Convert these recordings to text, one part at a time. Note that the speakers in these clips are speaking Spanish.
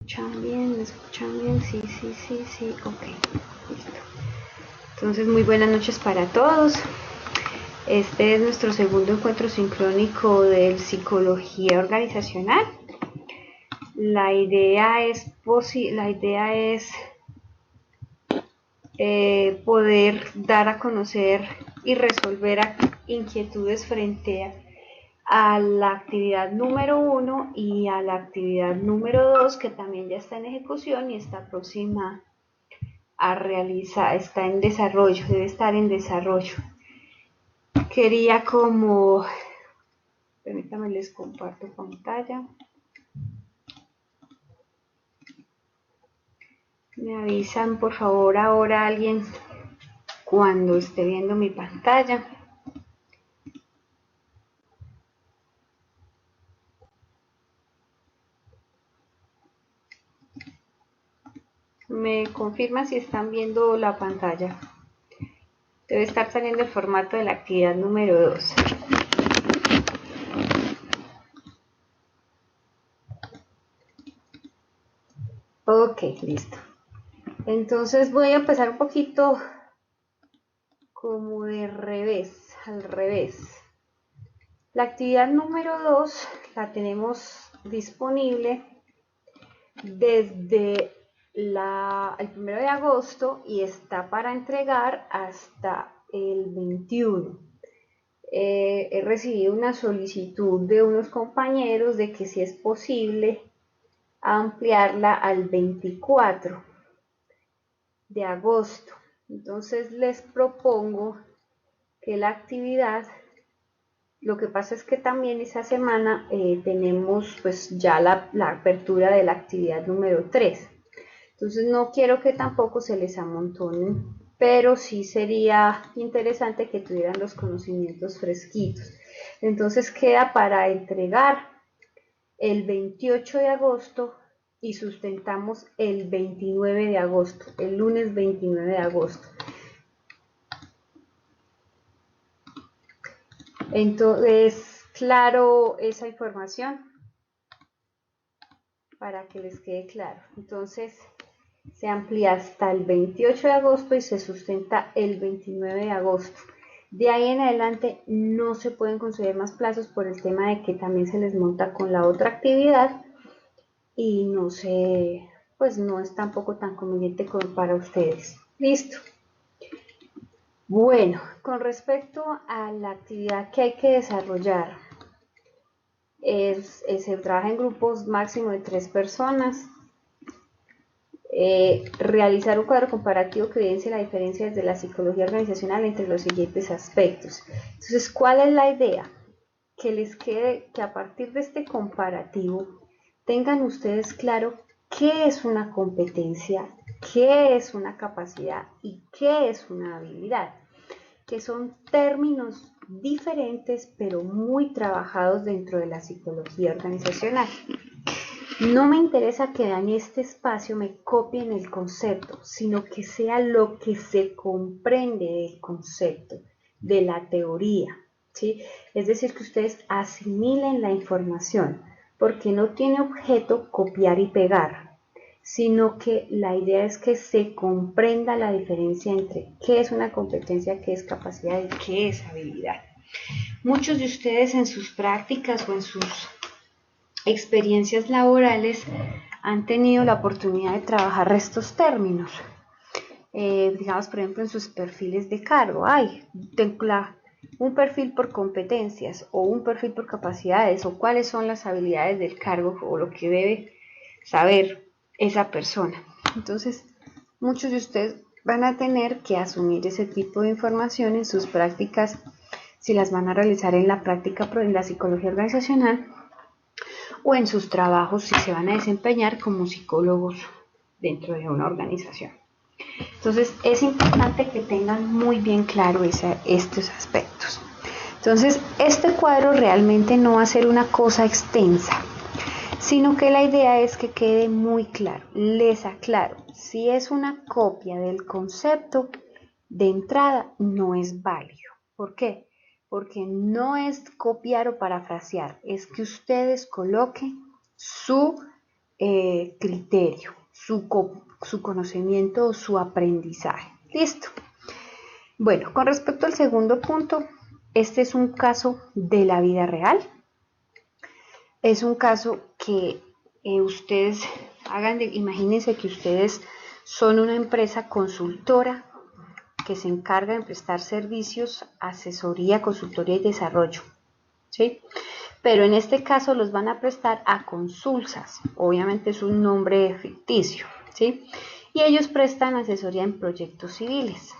escuchan bien? ¿Me escuchan bien? Sí, sí, sí, sí, ok, listo. Entonces, muy buenas noches para todos. Este es nuestro segundo encuentro sincrónico de psicología organizacional. La idea es poder dar a conocer y resolver inquietudes frente a la actividad número 1 y a la actividad número 2, que también ya está en ejecución y está próxima a realizar, está en desarrollo, debe estar en desarrollo. Quería permítanme, les comparto pantalla. Me avisan por favor ahora alguien cuando esté viendo mi pantalla. Me confirman si están viendo la pantalla. Debe estar saliendo el formato de la actividad número 2. Ok, listo. Entonces voy a empezar un poquito como de revés, al revés. La actividad número 2 la tenemos disponible desde el 1 de agosto y está para entregar hasta el 21. He recibido una solicitud de unos compañeros de que si es posible ampliarla al 24 de agosto. Entonces les propongo que la actividad, lo que pasa es que también esa semana tenemos pues ya la apertura de la actividad número 3. Entonces no quiero que tampoco se les amontonen, pero sí sería interesante que tuvieran los conocimientos fresquitos. Entonces queda para entregar el 28 de agosto y sustentamos el 29 de agosto, el lunes 29 de agosto. Entonces, claro esa información para que les quede claro. Entonces, se amplía hasta el 28 de agosto y se sustenta el 29 de agosto. De ahí en adelante no se pueden conceder más plazos por el tema de que también se les monta con la otra actividad y pues no es tampoco tan conveniente como para ustedes. Listo. Bueno, con respecto a la actividad que hay que desarrollar, se trabaja en grupos máximo de 3 personas. Realizar un cuadro comparativo que evidencie la diferencia desde la psicología organizacional entre los siguientes aspectos. Entonces, ¿cuál es la idea? Que les quede, que a partir de este comparativo tengan ustedes claro qué es una competencia, qué es una capacidad y qué es una habilidad, que son términos diferentes pero muy trabajados dentro de la psicología organizacional. No me interesa que en este espacio me copien el concepto, sino que sea lo que se comprende del concepto, de la teoría, ¿sí? Es decir, que ustedes asimilen la información, porque no tiene objeto copiar y pegar, sino que la idea es que se comprenda la diferencia entre qué es una competencia, qué es capacidad y qué es habilidad. Muchos de ustedes en sus prácticas o en sus experiencias laborales han tenido la oportunidad de trabajar estos términos. Digamos, por ejemplo, en sus perfiles de cargo. Un perfil por competencias o un perfil por capacidades o cuáles son las habilidades del cargo o lo que debe saber esa persona. Entonces, muchos de ustedes van a tener que asumir ese tipo de información en sus prácticas, si las van a realizar en la práctica en la psicología organizacional, o en sus trabajos si se van a desempeñar como psicólogos dentro de una organización. Entonces es importante que tengan muy bien claro estos aspectos. Entonces este cuadro realmente no va a ser una cosa extensa, sino que la idea es que quede muy claro. Les aclaro, si es una copia del concepto, de entrada no es válido. ¿Por qué? Porque no es copiar o parafrasear, es que ustedes coloquen su criterio, su conocimiento o su aprendizaje. Listo. Bueno, con respecto al segundo punto, este es un caso de la vida real. Es un caso que ustedes imagínense que ustedes son una empresa consultora que se encarga de prestar servicios, asesoría, consultoría y desarrollo, ¿sí? Pero en este caso los van a prestar a Consulsas, obviamente es un nombre ficticio, ¿sí? Y ellos prestan asesoría en proyectos civiles,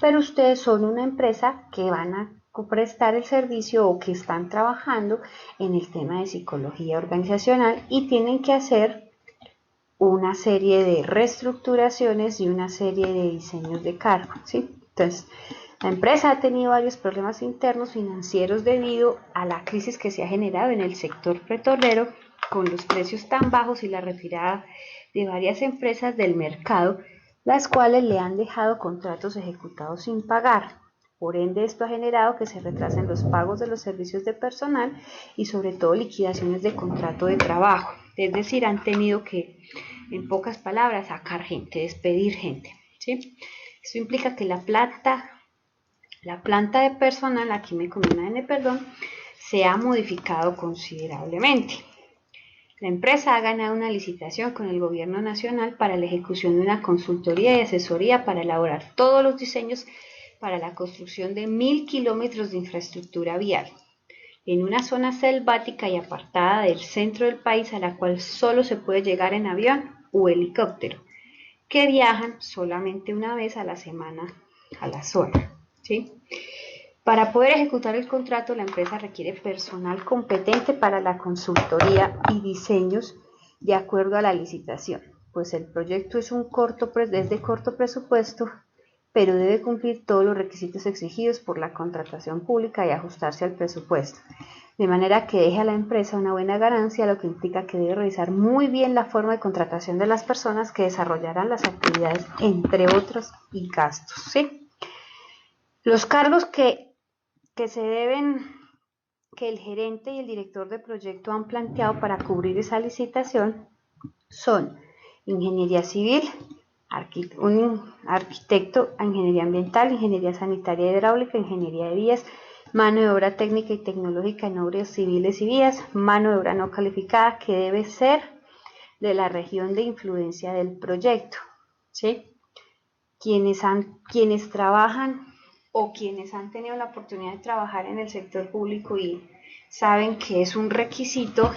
pero ustedes son una empresa que van a prestar el servicio o que están trabajando en el tema de psicología organizacional y tienen que hacer una serie de reestructuraciones y una serie de diseños de cargo, ¿sí? Entonces, la empresa ha tenido varios problemas internos financieros debido a la crisis que se ha generado en el sector petrolero con los precios tan bajos y la retirada de varias empresas del mercado, las cuales le han dejado contratos ejecutados sin pagar. Por ende, esto ha generado que se retrasen los pagos de los servicios de personal y sobre todo liquidaciones de contrato de trabajo. Es decir, han tenido que, en pocas palabras, sacar gente, despedir gente, ¿sí? Eso implica que la planta de personal, aquí me comí una N, perdón, se ha modificado considerablemente. La empresa ha ganado una licitación con el gobierno nacional para la ejecución de una consultoría y asesoría para elaborar todos los diseños para la construcción de 1000 kilómetros de infraestructura vial en una zona selvática y apartada del centro del país a la cual solo se puede llegar en avión o helicóptero, que viajan solamente una vez a la semana a la zona, ¿sí? Para poder ejecutar el contrato, la empresa requiere personal competente para la consultoría y diseños de acuerdo a la licitación, pues el proyecto es de corto presupuesto, pero debe cumplir todos los requisitos exigidos por la contratación pública y ajustarse al presupuesto, de manera que deje a la empresa una buena ganancia, lo que implica que debe revisar muy bien la forma de contratación de las personas que desarrollarán las actividades, entre otros, y gastos, ¿sí? Los cargos que el gerente y el director de proyecto han planteado para cubrir esa licitación son ingeniería civil, un arquitecto, ingeniería ambiental, ingeniería sanitaria y hidráulica, ingeniería de vías, mano de obra técnica y tecnológica en obras civiles y vías, mano de obra no calificada que debe ser de la región de influencia del proyecto, ¿sí? Quienes trabajan o quienes han tenido la oportunidad de trabajar en el sector público y saben que es un requisito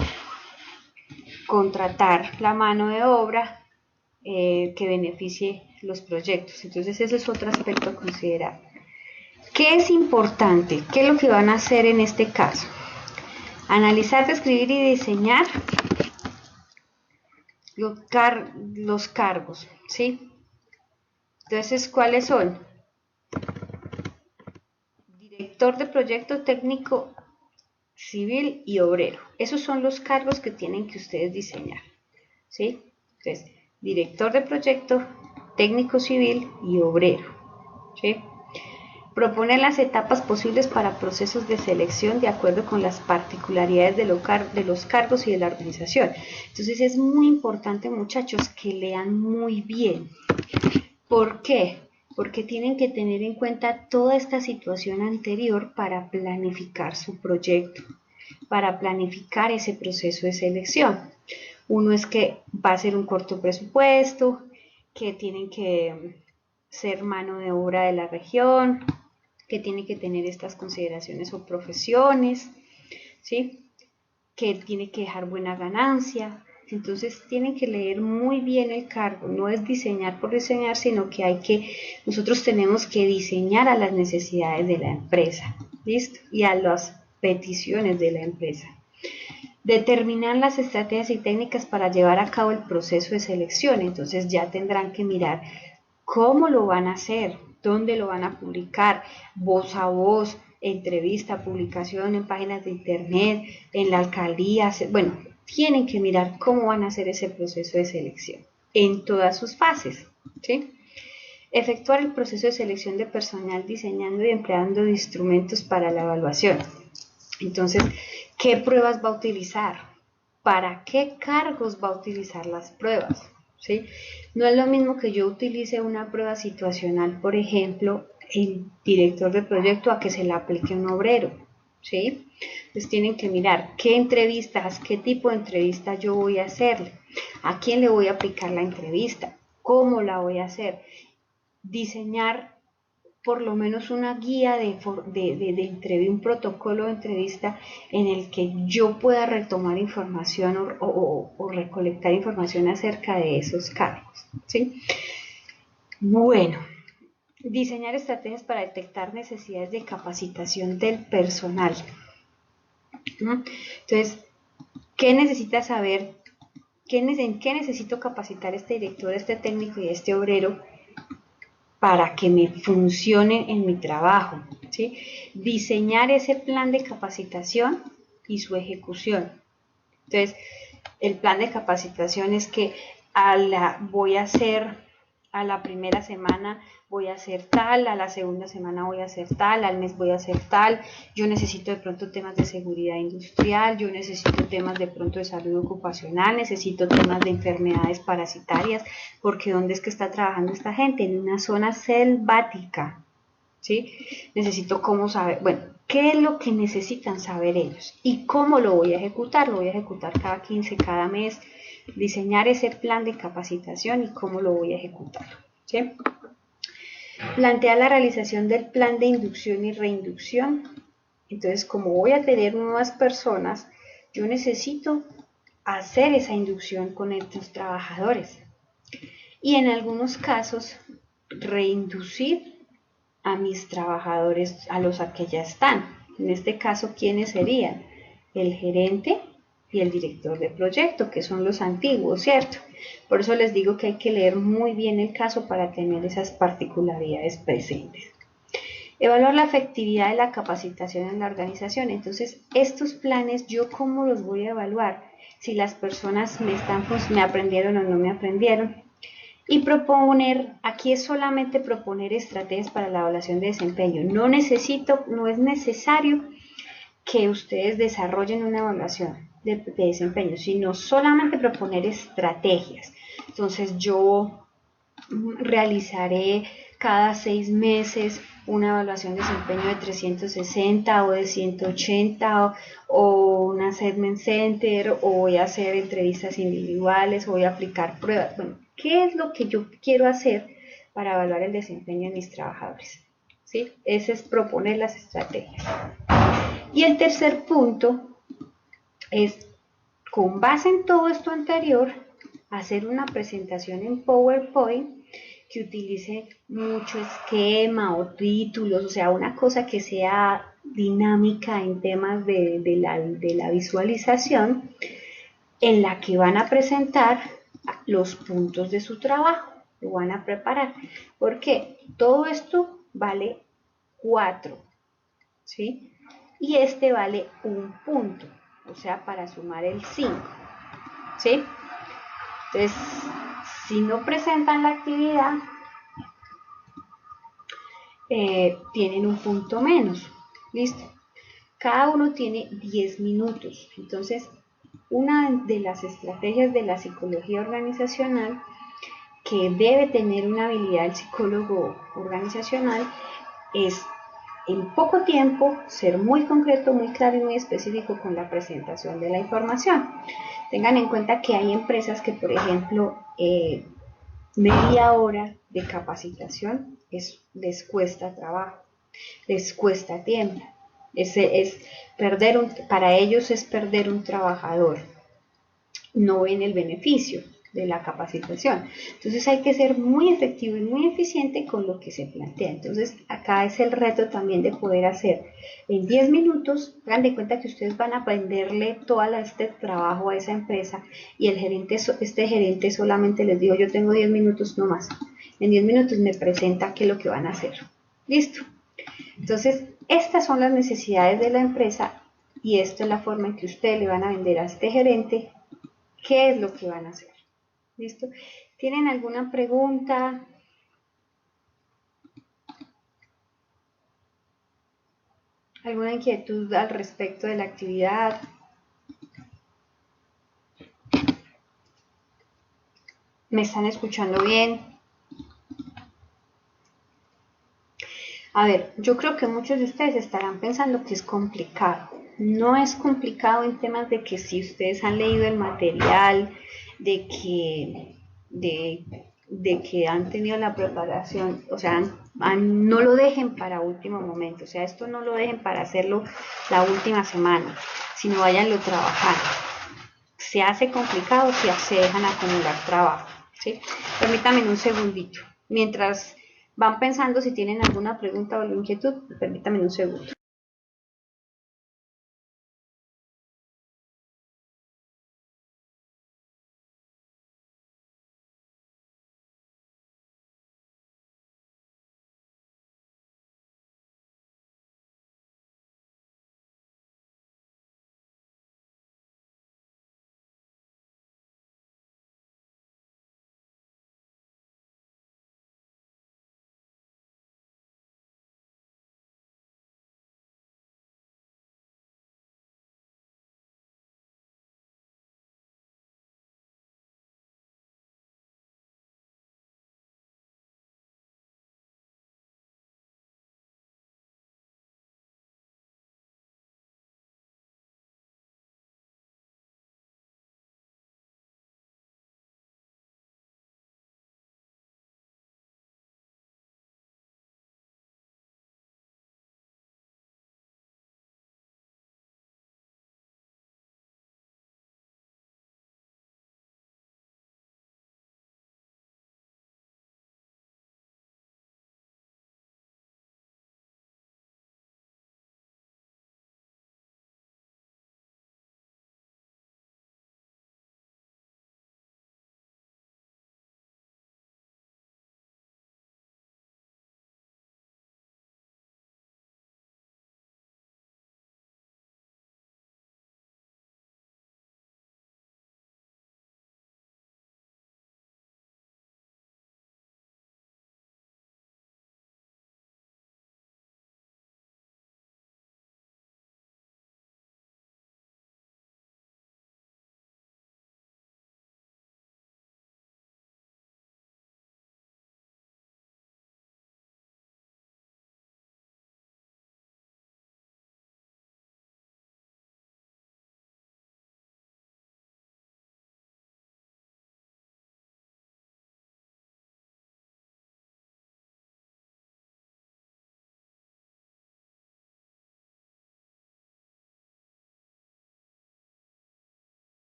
contratar la mano de obra que beneficie los proyectos. Entonces ese es otro aspecto a considerar. ¿Qué es importante? ¿Qué es lo que van a hacer en este caso? Analizar, describir y diseñar los cargos, ¿sí? Entonces, ¿cuáles son? Director de proyecto técnico civil y obrero. Esos son los cargos que tienen que ustedes diseñar, ¿sí? Entonces, director de proyecto, técnico civil y obrero, ¿sí? Proponer las etapas posibles para procesos de selección de acuerdo con las particularidades de los cargos y de la organización. Entonces es muy importante, muchachos, que lean muy bien. ¿Por qué? Porque tienen que tener en cuenta toda esta situación anterior para planificar su proyecto, para planificar ese proceso de selección. Uno es que va a ser un corto presupuesto, que tienen que ser mano de obra de la región, que tiene que tener estas consideraciones o profesiones, ¿sí? Que tiene que dejar buena ganancia. Entonces tienen que leer muy bien el cargo, no es diseñar por diseñar, sino que nosotros tenemos que diseñar a las necesidades de la empresa, ¿listo? Y a las peticiones de la empresa. Determinar las estrategias y técnicas para llevar a cabo el proceso de selección, entonces ya tendrán que mirar cómo lo van a hacer, dónde lo van a publicar, voz a voz, entrevista, publicación en páginas de internet, en la alcaldía, bueno, tienen que mirar cómo van a hacer ese proceso de selección en todas sus fases, ¿sí? Efectuar el proceso de selección de personal diseñando y empleando instrumentos para la evaluación. Entonces, ¿qué pruebas va a utilizar? para qué cargos va a utilizar las pruebas, ¿sí? No es lo mismo que yo utilice una prueba situacional, por ejemplo, el director de proyecto, a que se le aplique un obrero, ¿sí? Entonces tienen que mirar qué entrevistas, qué tipo de entrevista yo voy a hacerle, a quién le voy a aplicar la entrevista, cómo la voy a hacer, diseñar por lo menos una guía un protocolo de entrevista en el que yo pueda retomar información o recolectar información acerca de esos cargos, ¿sí? Bueno, diseñar estrategias para detectar necesidades de capacitación del personal, ¿no? Entonces, ¿qué necesita saber? ¿En qué necesito capacitar a este director, a este técnico y a este obrero para que me funcione en mi trabajo? ¿Sí? Diseñar ese plan de capacitación y su ejecución. Entonces, el plan de capacitación es que voy a hacer a la primera semana voy a hacer tal, a la segunda semana voy a hacer tal, al mes voy a hacer tal, yo necesito de pronto temas de seguridad industrial, yo necesito temas de pronto de salud ocupacional, necesito temas de enfermedades parasitarias, porque ¿dónde es que está trabajando esta gente? En una zona selvática, ¿sí? Necesito cómo saber, bueno, ¿qué es lo que necesitan saber ellos? ¿Y cómo lo voy a ejecutar? Lo voy a ejecutar cada 15, cada mes, diseñar ese plan de capacitación y cómo lo voy a ejecutar, ¿sí? Plantea la realización del plan de inducción y reinducción. Entonces, como voy a tener nuevas personas, yo necesito hacer esa inducción con estos trabajadores. Y en algunos casos, reinducir a mis trabajadores, a los que ya están. En este caso, ¿quiénes serían? El gerente y el director de proyecto, que son los antiguos, ¿cierto? Por eso les digo que hay que leer muy bien el caso para tener esas particularidades presentes. Evaluar la efectividad de la capacitación en la organización. Entonces, estos planes, ¿yo cómo los voy a evaluar? Si las personas me aprendieron o no me aprendieron. Y proponer, aquí es solamente proponer estrategias para la evaluación de desempeño. No es necesario que ustedes desarrollen una evaluación de desempeño, sino solamente proponer estrategias. Entonces yo realizaré cada 6 meses una evaluación de desempeño de 360 o de 180 o un assessment center, o voy a hacer entrevistas individuales, o voy a aplicar pruebas. Bueno, ¿qué es lo que yo quiero hacer para evaluar el desempeño de mis trabajadores? ¿Sí? Ese es proponer las estrategias. Y el tercer punto es, con base en todo esto anterior, hacer una presentación en PowerPoint que utilice mucho esquema o títulos, o sea, una cosa que sea dinámica en temas de la visualización, en la que van a presentar los puntos de su trabajo, lo van a preparar. ¿Por qué? Todo esto vale 4, ¿sí? Y este vale 1 punto, o sea, para sumar el 5, ¿sí? Entonces, si no presentan la actividad, tienen 1 punto menos, ¿listo? Cada uno tiene 10 minutos, entonces, una de las estrategias de la psicología organizacional que debe tener una habilidad el psicólogo organizacional es, en poco tiempo, ser muy concreto, muy claro y muy específico con la presentación de la información. Tengan en cuenta que hay empresas que, por ejemplo, media hora de capacitación les cuesta trabajo, les cuesta tiempo. Para ellos es perder un trabajador, no ven el beneficio de la capacitación. Entonces hay que ser muy efectivo y muy eficiente con lo que se plantea. Entonces acá es el reto también de poder hacer en 10 minutos, hagan de cuenta que ustedes van a aprenderle todo este trabajo a esa empresa, y este gerente solamente les dijo, yo tengo 10 minutos no más. En 10 minutos me presenta qué es lo que van a hacer. Listo. Entonces, estas son las necesidades de la empresa y esta es la forma en que ustedes le van a vender a este gerente qué es lo que van a hacer. ¿Listo? ¿Tienen alguna pregunta? ¿Alguna inquietud al respecto de la actividad? ¿Me están escuchando bien? A ver, yo creo que muchos de ustedes estarán pensando que es complicado. No es complicado en temas de que si ustedes han leído el material, de que, de que han tenido la preparación, o sea, no lo dejen para último momento, o sea, esto no lo dejen para hacerlo la última semana, sino váyanlo trabajando. Se hace complicado si se dejan acumular trabajo, ¿sí? Permítanme un segundito. Mientras van pensando si tienen alguna pregunta o inquietud, permítanme un segundo.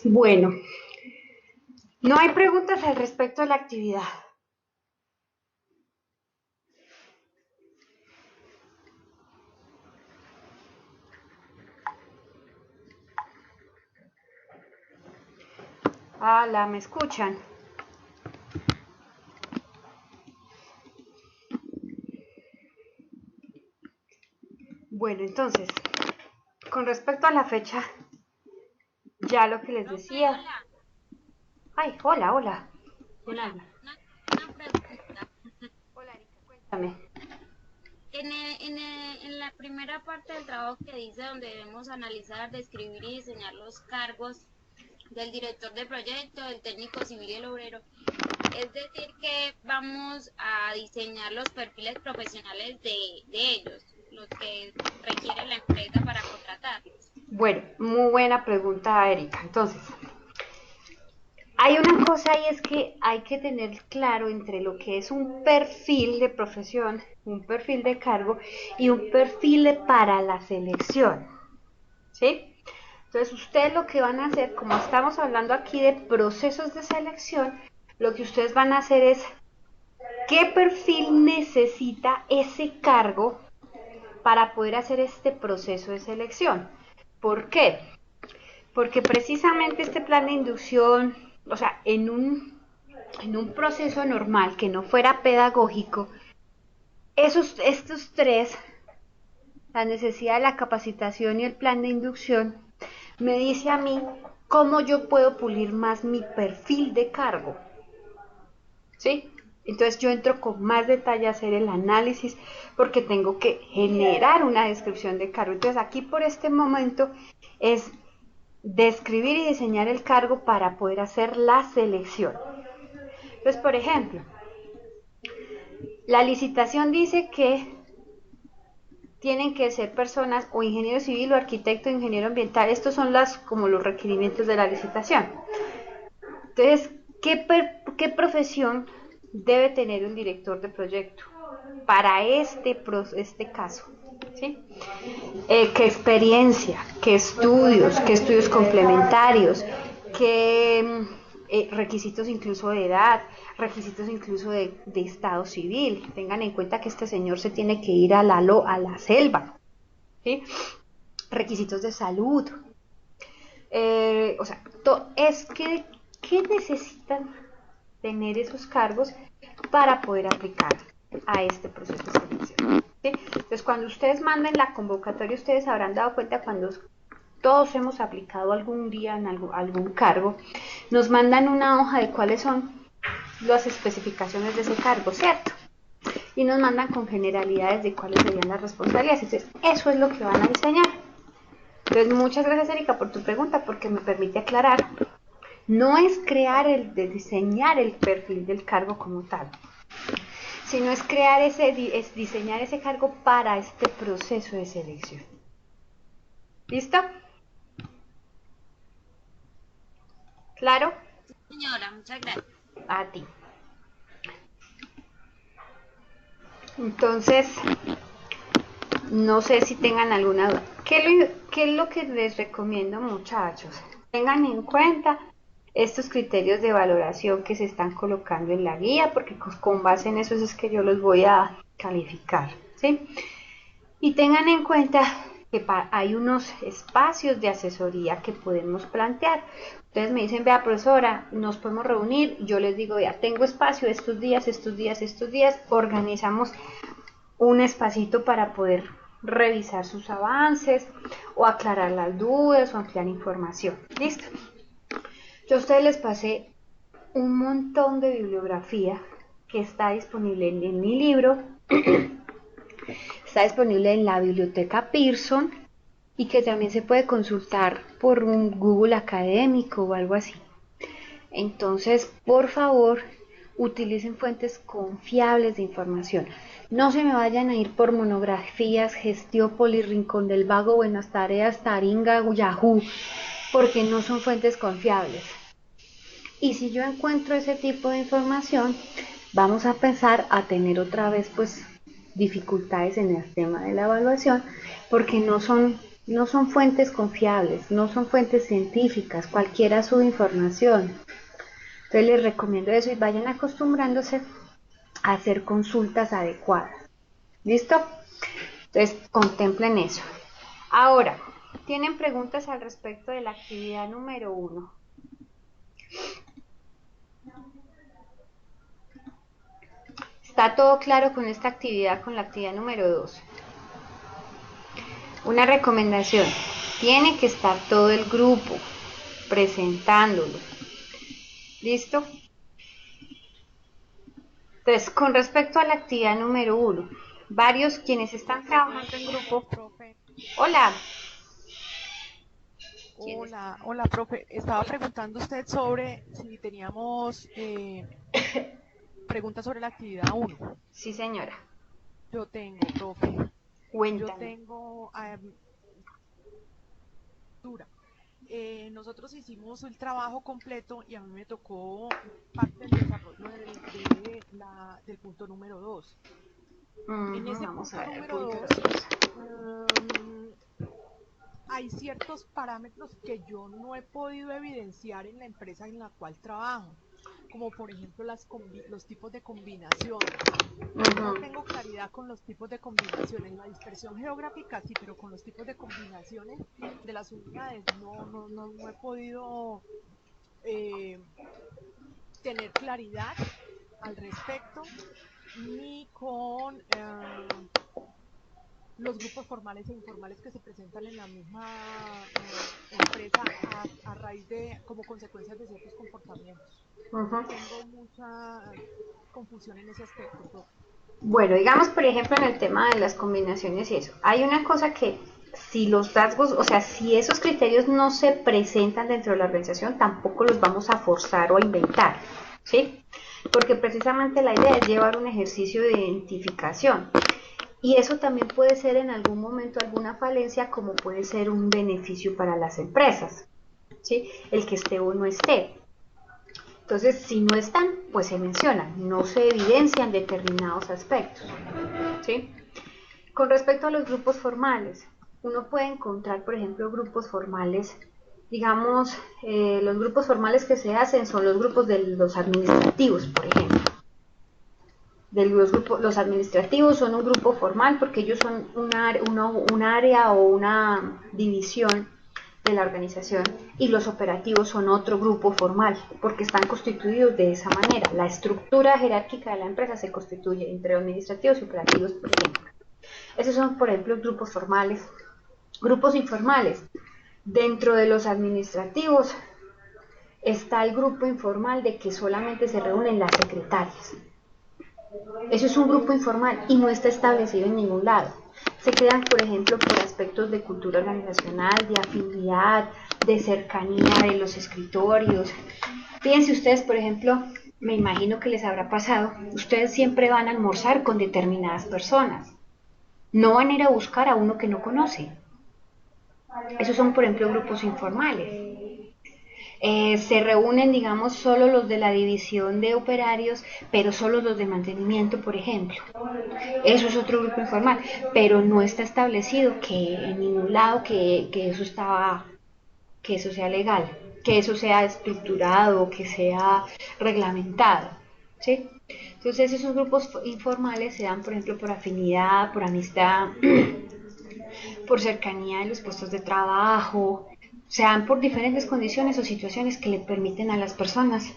Bueno, no hay preguntas al respecto de la actividad. Hola, ¿me escuchan? Bueno, entonces, con respecto a la fecha, ya lo que les Profe, decía. hola. Ay, hola, hola. ¿Quién Hola, habla? una pregunta. Hola, Erika, cuéntame. En la primera parte del trabajo que dice donde debemos analizar, describir y diseñar los cargos del director de proyecto, del técnico civil y el obrero, es decir que vamos a diseñar los perfiles profesionales de ellos, los que requiere la empresa para contratarlos. Bueno, muy buena pregunta, Erika. Entonces, hay una cosa y es que hay que tener claro entre lo que es un perfil de profesión, un perfil de cargo y un perfil para la selección. ¿Sí? Entonces, ustedes lo que van a hacer, como estamos hablando aquí de procesos de selección, lo que ustedes van a hacer es qué perfil necesita ese cargo para poder hacer este proceso de selección. ¿Por qué? Porque precisamente este plan de inducción, o sea, en un proceso normal que no fuera pedagógico, estos tres, la necesidad de la capacitación y el plan de inducción, me dice a mí cómo yo puedo pulir más mi perfil de cargo. ¿Sí? Entonces yo entro con más detalle a hacer el análisis porque tengo que generar una descripción de cargo. Entonces aquí por este momento es describir y diseñar el cargo para poder hacer la selección. Entonces, por ejemplo, la licitación dice que tienen que ser personas o ingeniero civil o arquitecto o ingeniero ambiental. Estos son como los requerimientos de la licitación. Entonces, ¿qué profesión debe tener un director de proyecto para este caso? ¿Sí? ¿Qué experiencia? ¿Qué estudios? ¿Qué estudios complementarios? ¿Qué requisitos incluso de edad? ¿Requisitos incluso de estado civil? Tengan en cuenta que este señor se tiene que ir a la selva. ¿Sí? Requisitos de salud. O sea, es que ¿qué necesitan tener esos cargos para poder aplicar a este proceso de selección? ¿Sí? Entonces, cuando ustedes manden la convocatoria, ustedes habrán dado cuenta cuando todos hemos aplicado algún día en algún cargo, nos mandan una hoja de cuáles son las especificaciones de ese cargo, ¿cierto? Y nos mandan con generalidades de cuáles serían las responsabilidades. Entonces, eso es lo que van a diseñar. Entonces, muchas gracias, Erika, por tu pregunta, porque me permite aclarar. No es diseñar el perfil del cargo como tal, sino es es diseñar ese cargo para este proceso de selección. ¿Listo? ¿Claro? Señora, muchas gracias. A ti. Entonces, no sé si tengan alguna duda. ¿Qué es lo que les recomiendo, muchachos? Tengan en cuenta estos criterios de valoración que se están colocando en la guía, porque con base en eso es que yo los voy a calificar, ¿sí? Y tengan en cuenta que hay unos espacios de asesoría que podemos plantear. Ustedes me dicen, vea, profesora, nos podemos reunir. Yo les digo, ya tengo espacio estos días, estos días, estos días. Organizamos un espacito para poder revisar sus avances o aclarar las dudas o ampliar información. ¿Listo? Yo a ustedes les pasé un montón de bibliografía que está disponible en mi libro, está disponible en la biblioteca Pearson y que también se puede consultar por un Google académico o algo así. Entonces, por favor, utilicen fuentes confiables de información. No se me vayan a ir por monografías, Gestiópolis, Rincón del Vago, Buenas Tareas, Taringa, Yahoo, porque no son fuentes confiables. Y si yo encuentro ese tipo de información, vamos a empezar a tener otra vez pues dificultades en el tema de la evaluación, porque no son fuentes confiables, no son fuentes científicas, cualquiera sube información. Entonces les recomiendo eso y vayan acostumbrándose a hacer consultas adecuadas. ¿Listo? Entonces contemplen eso. Ahora, ¿tienen preguntas al respecto de la actividad número 1? ¿Está todo claro con esta actividad, con la actividad número 2? Una recomendación, tiene que estar todo el grupo presentándolo. ¿Listo? Entonces, con respecto a la actividad número 1, varios quienes están trabajando en grupo. Profe, Hola. hola, profe. Estaba preguntando usted sobre si teníamos preguntas sobre la actividad 1. Sí, señora. Yo tengo, profe. Yo Cuéntame. tengo dura. Nosotros hicimos el trabajo completo y a mí me tocó parte del desarrollo del punto número 2. En ese Vamos a punto ver el número punto 2 2. hay ciertos parámetros que yo no he podido evidenciar en la empresa en la cual trabajo, como por ejemplo los tipos de combinaciones. No tengo claridad con los tipos de combinaciones. La dispersión geográfica sí, pero con los tipos de combinaciones de las unidades no he podido eh, tener claridad al respecto, ni con los grupos formales e informales que se presentan en la misma empresa a raíz de, como consecuencias de ciertos comportamientos. Tengo mucha confusión en ese aspecto, profe. Bueno, digamos por ejemplo en el tema de las combinaciones y eso, hay una cosa que si los rasgos, o sea, si esos criterios no se presentan dentro de la organización, tampoco los vamos a forzar o a inventar, ¿sí? Porque precisamente la idea es llevar un ejercicio de identificación. Y eso también puede ser en algún momento alguna falencia, como puede ser un beneficio para las empresas, ¿sí? El que esté o no esté. Entonces, si no están, pues se mencionan, no se evidencian determinados aspectos, ¿sí? Con respecto a los grupos formales, uno puede encontrar, por ejemplo, grupos formales, digamos, los grupos formales que se hacen son los grupos de los administrativos, por ejemplo. Los administrativos son un grupo formal porque ellos son un área o una división de la organización, y los operativos son otro grupo formal porque están constituidos de esa manera. La estructura jerárquica de la empresa se constituye entre administrativos y operativos, por ejemplo. Esos son, por ejemplo, grupos formales. Grupos informales. Dentro de los administrativos está el grupo informal de que solamente se reúnen las secretarias. Eso es un grupo informal y no está establecido en ningún lado. Se crean, por ejemplo, por aspectos de cultura organizacional, de afinidad, de cercanía de los escritorios. Fíjense ustedes, por ejemplo, me imagino que les habrá pasado, ustedes siempre van a almorzar con determinadas personas. No van a ir a buscar a uno que no conocen. Esos son, por ejemplo, grupos informales. Se reúnen, digamos, solo los de la división de operarios, pero solo los de mantenimiento, por ejemplo. Eso es otro grupo informal, pero no está establecido que en ningún lado que eso sea legal, que eso sea estructurado, que sea reglamentado, ¿sí? Entonces esos grupos informales se dan, por ejemplo, por afinidad, por amistad, por cercanía en los puestos de trabajo, se dan por diferentes condiciones o situaciones que le permiten a las personas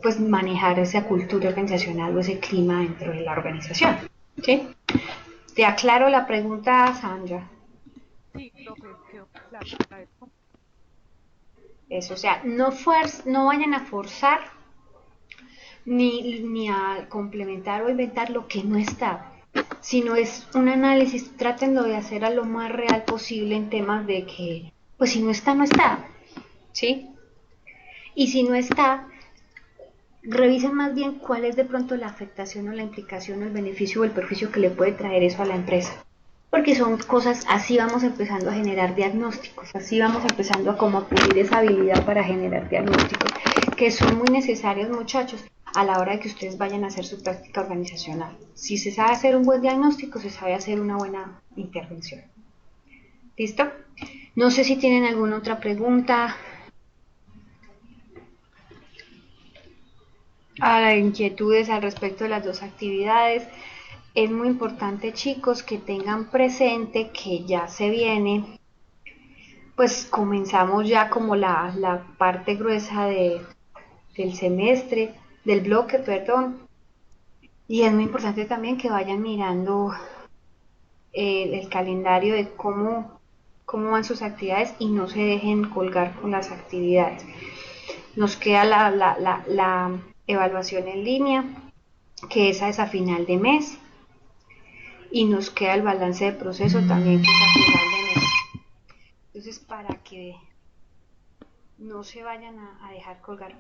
pues manejar esa cultura organizacional o ese clima dentro de la organización. ¿Sí? Te aclaro la pregunta, Sandra. Sí, profe, quedó claro. Eso, o sea, no vayan a forzar ni a complementar o inventar lo que no está, sino es un análisis, trátenlo de hacer a lo más real posible en temas de que, pues si no está, no está, ¿sí? Y si no está, revisen más bien cuál es de pronto la afectación o la implicación o el beneficio o el perjuicio que le puede traer eso a la empresa. Porque son cosas, así vamos empezando a generar diagnósticos, así vamos empezando a como adquirir esa habilidad para generar diagnósticos, que son muy necesarios, muchachos, a la hora de que ustedes vayan a hacer su práctica organizacional. Si se sabe hacer un buen diagnóstico, se sabe hacer una buena intervención. ¿Listo? No sé si tienen alguna otra pregunta, inquietudes al respecto de las dos actividades. Es muy importante, chicos, que tengan presente que ya se viene, pues comenzamos ya como la parte gruesa del semestre, del bloque, perdón. Y es muy importante también que vayan mirando el calendario de cómo van sus actividades y no se dejen colgar con las actividades. Nos queda la evaluación en línea, que esa es a final de mes, y nos queda el balance de proceso también, que es a final de mes. Entonces, para que no se vayan a dejar colgar.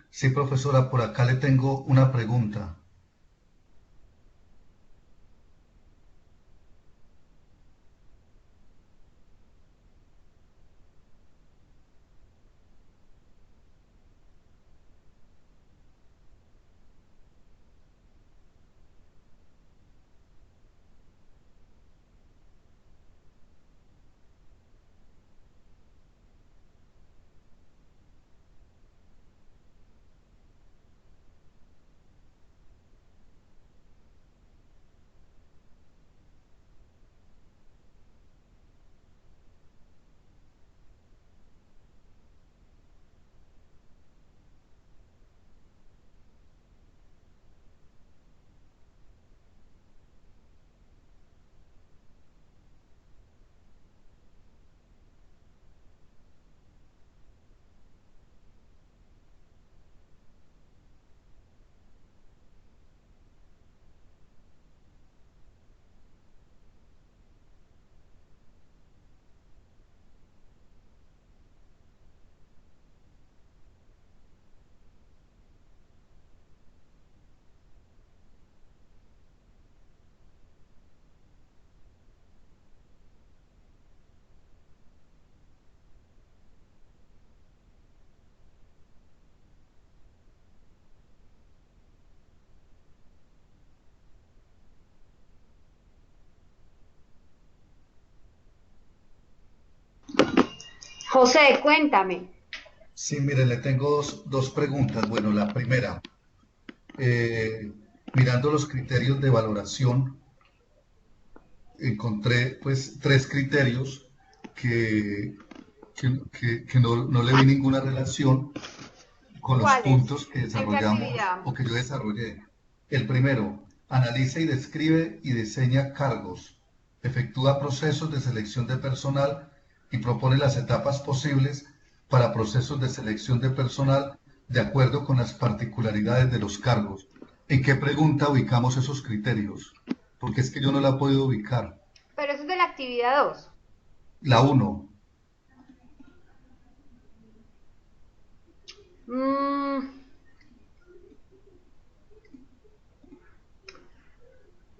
Sí, profesora, por acá le tengo una pregunta. José, cuéntame. Sí, mire, le tengo dos preguntas. Bueno, la primera, eh, mirando los criterios de valoración, encontré pues tres criterios que, que no le vi ninguna relación con los ¿Cuáles? puntos que ¿En qué desarrollamos actividad? o que yo desarrollé. El primero, analiza y describe y diseña cargos, efectúa procesos de selección de personal y propone las etapas posibles para procesos de selección de personal de acuerdo con las particularidades de los cargos. ¿En qué pregunta ubicamos esos criterios? Porque es que yo no la he podido ubicar. Pero eso es de la actividad 2. La uno, Mm,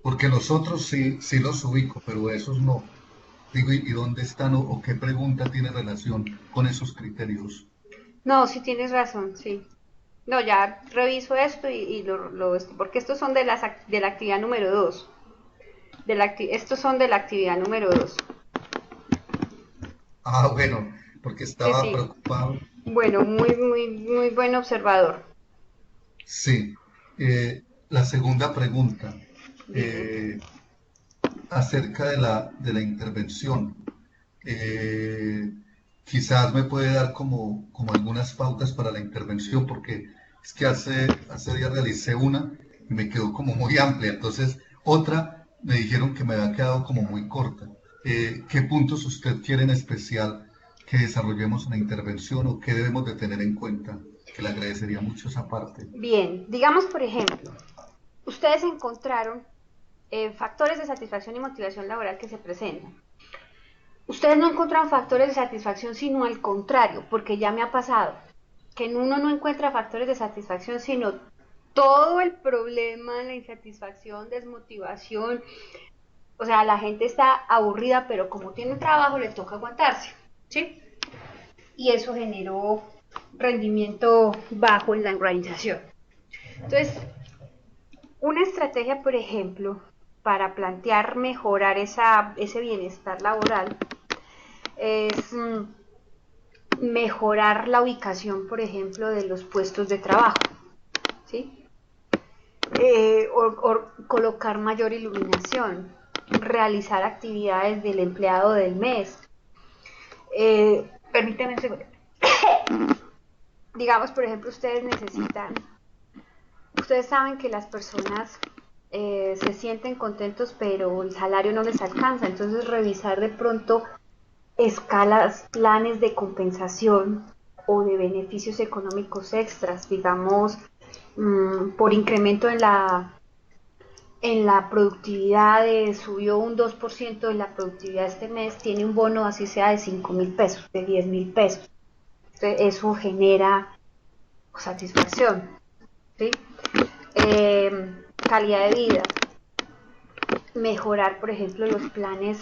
porque nosotros sí los ubico, pero esos no. Digo, ¿y dónde están o qué pregunta tiene relación con esos criterios? no, sí tienes razón, sí. No, ya reviso esto y porque estos son de la actividad número 2. Estos son de la actividad número 2. Ah, bueno, porque Sí, estaba sí. preocupado. Bueno, muy buen observador. Sí. La segunda pregunta, Dime. eh, acerca de la intervención. Eh, Quizás me puede dar como algunas pautas para la intervención, porque es que hace días realicé una y me quedó como muy amplia. Entonces, otra me dijeron que me había quedado como muy corta. ¿Qué puntos usted quiere en especial que desarrollemos en la intervención o qué debemos de tener en cuenta? Que le agradecería mucho esa parte. Bien, digamos por ejemplo, ustedes encontraron factores de satisfacción y motivación laboral que se presentan. Ustedes no encuentran factores de satisfacción, sino al contrario, porque ya me ha pasado que uno no encuentra factores de satisfacción, sino todo el problema, la insatisfacción, desmotivación. O sea, la gente está aburrida, pero como tiene trabajo, le toca aguantarse, ¿sí? Y eso generó rendimiento bajo en la organización. Entonces, una estrategia, por ejemplo, para plantear mejorar ese bienestar laboral es mejorar la ubicación, por ejemplo, de los puestos de trabajo, ¿sí? O colocar mayor iluminación, realizar actividades del empleado del mes. Permítanme un segundo. Digamos, por ejemplo, ustedes saben que las personas se sienten contentos, pero el salario no les alcanza, entonces revisar de pronto escalas, planes de compensación o de beneficios económicos extras, digamos, por incremento en la productividad, subió un 2% de la productividad este mes, tiene un bono así sea de 5.000 pesos, de 10.000 pesos. Entonces, eso genera satisfacción, ¿sí? Calidad de vida, mejorar, por ejemplo, los planes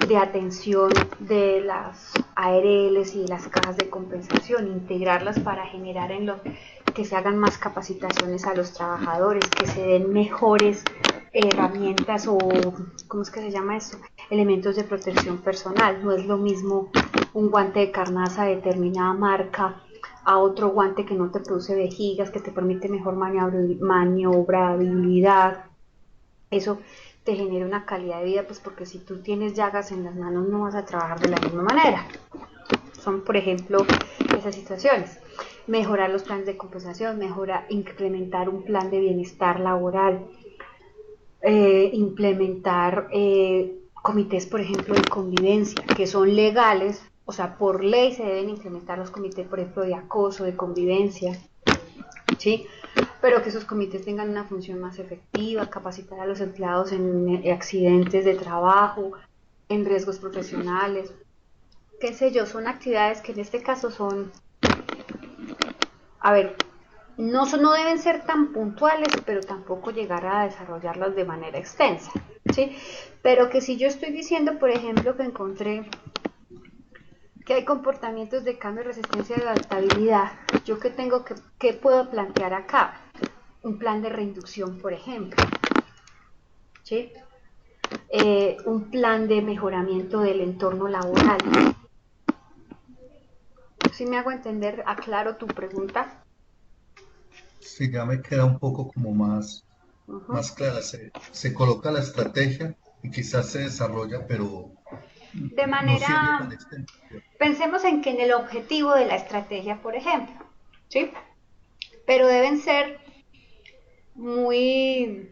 de atención de las ARLs y de las cajas de compensación, integrarlas para generar que se hagan más capacitaciones a los trabajadores, que se den mejores herramientas o, ¿cómo es que se llama eso? Elementos de protección personal. No es lo mismo un guante de carnaza de determinada marca a otro guante que no te produce vejigas, que te permite mejor maniobrabilidad. Eso te genera una calidad de vida, pues porque si tú tienes llagas en las manos no vas a trabajar de la misma manera. Son, por ejemplo, esas situaciones. Mejorar los planes de compensación, incrementar un plan de bienestar laboral, implementar comités, por ejemplo, de convivencia, que son legales, o sea, por ley se deben implementar los comités, por ejemplo, de acoso, de convivencia, ¿sí? Pero que esos comités tengan una función más efectiva, capacitar a los empleados en accidentes de trabajo, en riesgos profesionales, qué sé yo, son actividades que en este caso son, a ver, no deben ser tan puntuales, pero tampoco llegar a desarrollarlas de manera extensa, ¿sí? Pero que si yo estoy diciendo, por ejemplo, que encontré que hay comportamientos de cambio, resistencia y adaptabilidad, ¿yo qué puedo plantear acá? Un plan de reinducción, por ejemplo, ¿sí? Un plan de mejoramiento del entorno laboral. ¿Sí me hago entender? ¿Aclaro tu pregunta? Sí, ya me queda un poco como más clara. Se coloca la estrategia y quizás se desarrolla, pero De no sigue tan manera, extenso. pensemos en que en el objetivo de la estrategia, por ejemplo, ¿sí? Pero deben ser muy,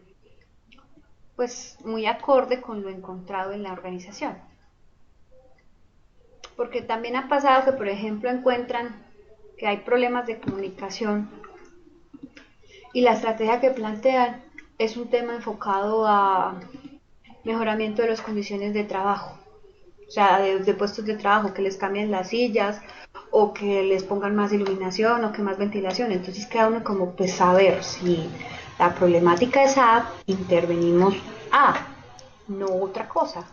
pues, muy acorde con lo encontrado en la organización. Porque también ha pasado que, por ejemplo, encuentran que hay problemas de comunicación y la estrategia que plantean es un tema enfocado a mejoramiento de las condiciones de trabajo, o sea, de puestos de trabajo, que les cambien las sillas o que les pongan más iluminación o que más ventilación. Entonces queda uno como pues saber si la problemática es A, intervenimos A, no otra cosa,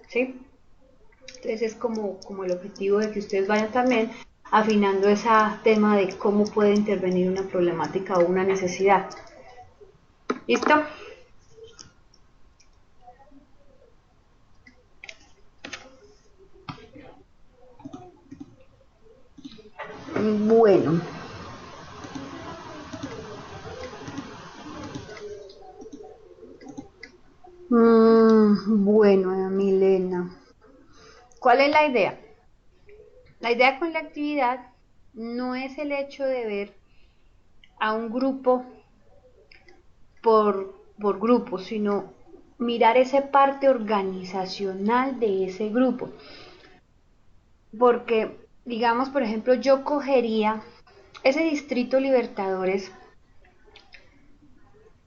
¿sí? Entonces es como el objetivo de que ustedes vayan también afinando ese tema de cómo puede intervenir una problemática o una necesidad. ¿Listo? Bueno. Bueno, Milena. ¿Cuál es la idea? La idea con la actividad no es el hecho de ver a un grupo por grupo, sino mirar esa parte organizacional de ese grupo. Porque, digamos, por ejemplo, yo cogería ese distrito Libertadores,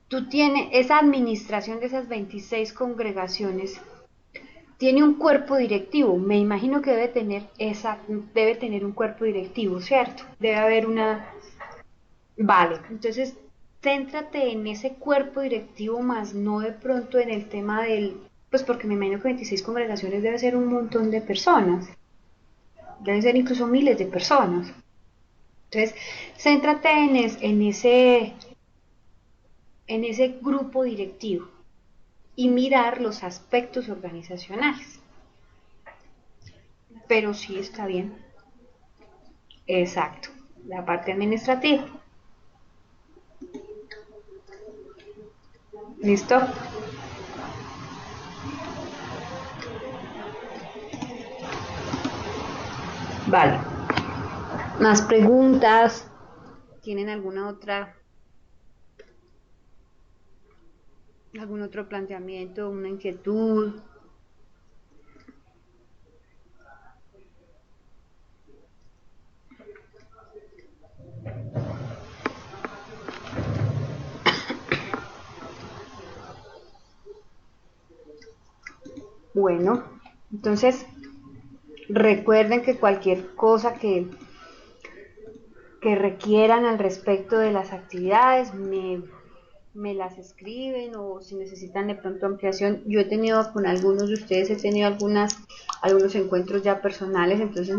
tú tienes esa administración de esas 26 congregaciones, tiene un cuerpo directivo, me imagino que debe tener un cuerpo directivo, ¿cierto? Debe haber vale, entonces céntrate en ese cuerpo directivo más no de pronto en el tema pues porque me imagino que 26 congregaciones debe ser un montón de personas, deben ser incluso miles de personas. Entonces, céntrate en ese grupo directivo, y mirar los aspectos organizacionales. Pero sí está bien. Exacto, la parte administrativa. ¿Listo? Vale. ¿Más preguntas? ¿Tienen algún otro planteamiento, una inquietud? Bueno, entonces recuerden que cualquier cosa que requieran al respecto de las actividades me las escriben, o si necesitan de pronto ampliación. Yo he tenido con algunos de ustedes, he tenido algunos encuentros ya personales, entonces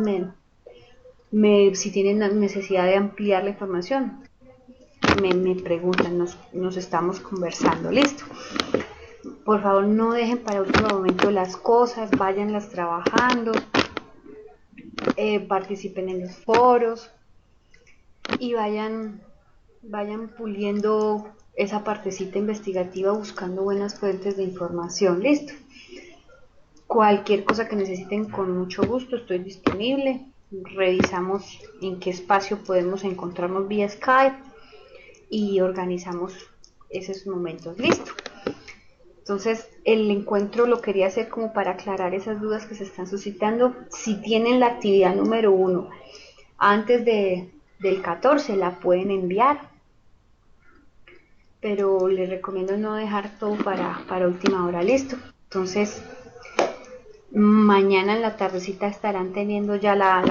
si tienen necesidad de ampliar la información, me preguntan, nos estamos conversando. Listo. Por favor, no dejen para último momento las cosas, váyanlas trabajando, participen en los foros y vayan puliendo esa partecita investigativa, buscando buenas fuentes de información. Listo. Cualquier cosa que necesiten, con mucho gusto estoy disponible. Revisamos en qué espacio podemos encontrarnos vía Skype y organizamos esos momentos. Listo. Entonces, el encuentro lo quería hacer como para aclarar esas dudas que se están suscitando. Si tienen la actividad número 1 antes del 14, la pueden enviar, pero les recomiendo no dejar todo para última hora. Listo. Entonces, mañana en la tardecita estarán teniendo ya la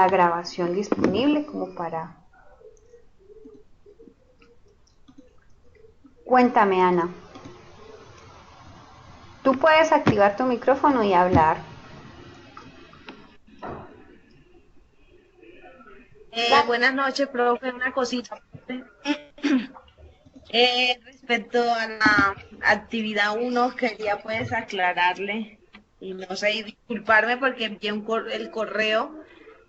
grabación disponible como para... Cuéntame, Ana. Tú puedes activar tu micrófono y hablar. Buenas noches, profe. Una cosita. Respecto a la actividad 1, quería pues aclararle y no sé, y disculparme porque envié el correo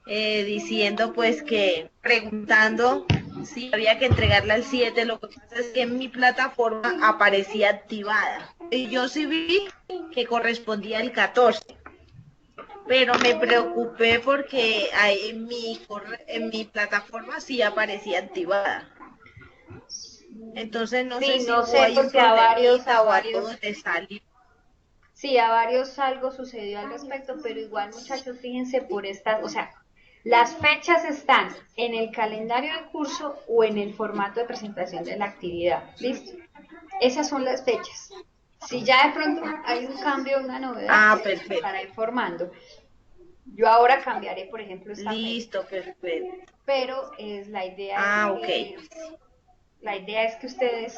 diciendo pues que preguntando si había que entregarla al 7. Lo que pasa es que en mi plataforma aparecía activada y yo sí vi que correspondía al 14, pero me preocupé porque ahí en mi plataforma sí aparecía activada. Entonces no sé si no hubo sé, ahí un porque a varios, problemita o algo de salir. Sí, a varios algo sucedió al respecto, pero igual, muchachos, fíjense por estas, o sea, las fechas están en el calendario del curso o en el formato de presentación de la actividad. ¿Listo? Esas son las fechas. Si ya de pronto hay un cambio, una novedad, pues Perfecto. estará informando. Yo ahora cambiaré, por ejemplo, esta Listo, fecha. perfecto. Pero la idea Ok. la idea es que ustedes,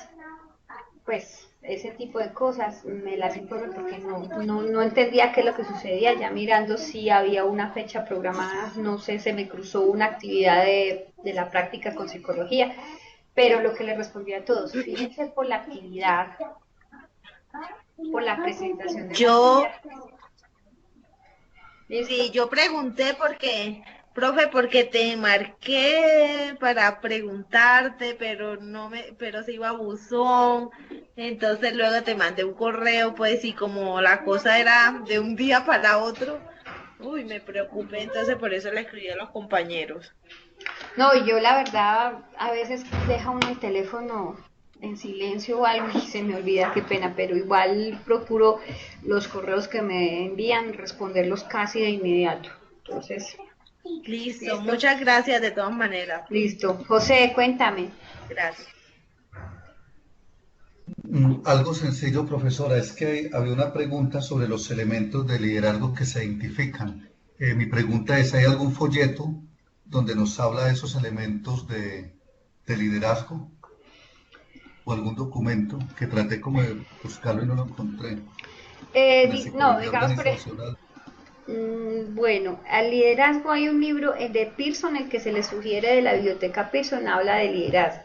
pues, ese tipo de cosas me las informen, porque no entendía qué es lo que sucedía. Ya mirando si había una fecha programada, no sé, se me cruzó una actividad de la práctica con psicología, pero lo que le respondí a todos, fíjense por la actividad, por la presentación de la actividad. ¿Listo? Sí, yo pregunté profe, porque te marqué para preguntarte, pero se iba a buzón, entonces luego te mandé un correo, pues, y como la cosa era de un día para otro, uy, me preocupé, entonces por eso le escribí a los compañeros. No, yo la verdad, a veces deja uno el teléfono en silencio o algo y se me olvida, qué pena, pero igual procuro los correos que me envían responderlos casi de inmediato. Entonces, Listo, muchas gracias de todas maneras. Listo. José, cuéntame. Gracias. Algo sencillo, profesora, es que había una pregunta sobre los elementos de liderazgo que se identifican. Mi pregunta es, ¿hay algún folleto donde nos habla de esos elementos de liderazgo? ¿O algún documento que traté como de buscarlo y no lo encontré? No, digamos, bueno, al liderazgo hay un libro de Pearson, el que se le sugiere de la biblioteca Pearson, habla de liderazgo.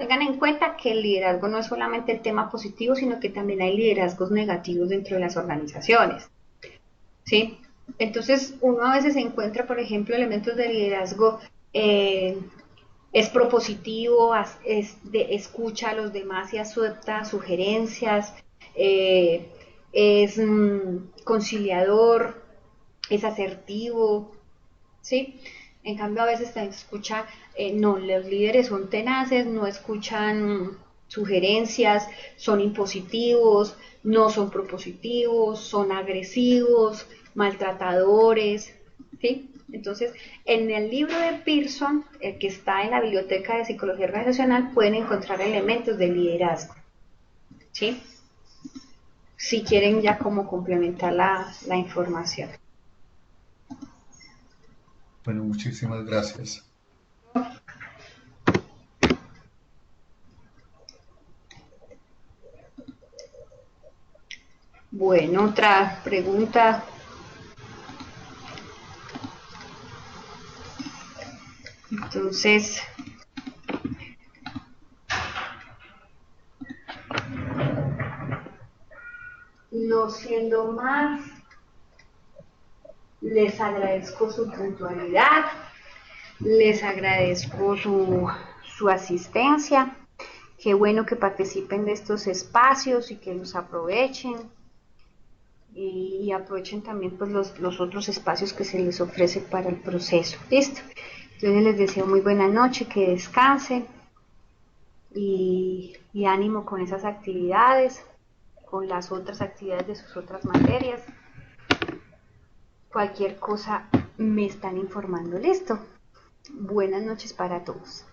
tengan en cuenta que el liderazgo no es solamente el tema positivo, sino que también hay liderazgos negativos dentro de las organizaciones, ¿sí? Entonces, uno a veces encuentra, por ejemplo, elementos de liderazgo, es propositivo, escucha a los demás y acepta sugerencias, es conciliador, es asertivo, ¿sí? En cambio, a veces se escucha, no, los líderes son tenaces, no escuchan sugerencias, son impositivos, no son propositivos, son agresivos, maltratadores, ¿sí? Entonces, en el libro de Pearson, el que está en la Biblioteca de Psicología Organizacional, pueden encontrar elementos de liderazgo, ¿sí? Si quieren ya como complementar la información. Bueno, muchísimas gracias. Bueno, otra pregunta. Entonces, no siendo más, les agradezco su puntualidad, les agradezco su asistencia. Qué bueno que participen de estos espacios y que los aprovechen. Y aprovechen también pues los otros espacios que se les ofrece para el proceso. Listo. Entonces les deseo muy buena noche, que descansen y ánimo con esas actividades, con las otras actividades de sus otras materias. Cualquier cosa me están informando. Listo. Buenas noches para todos.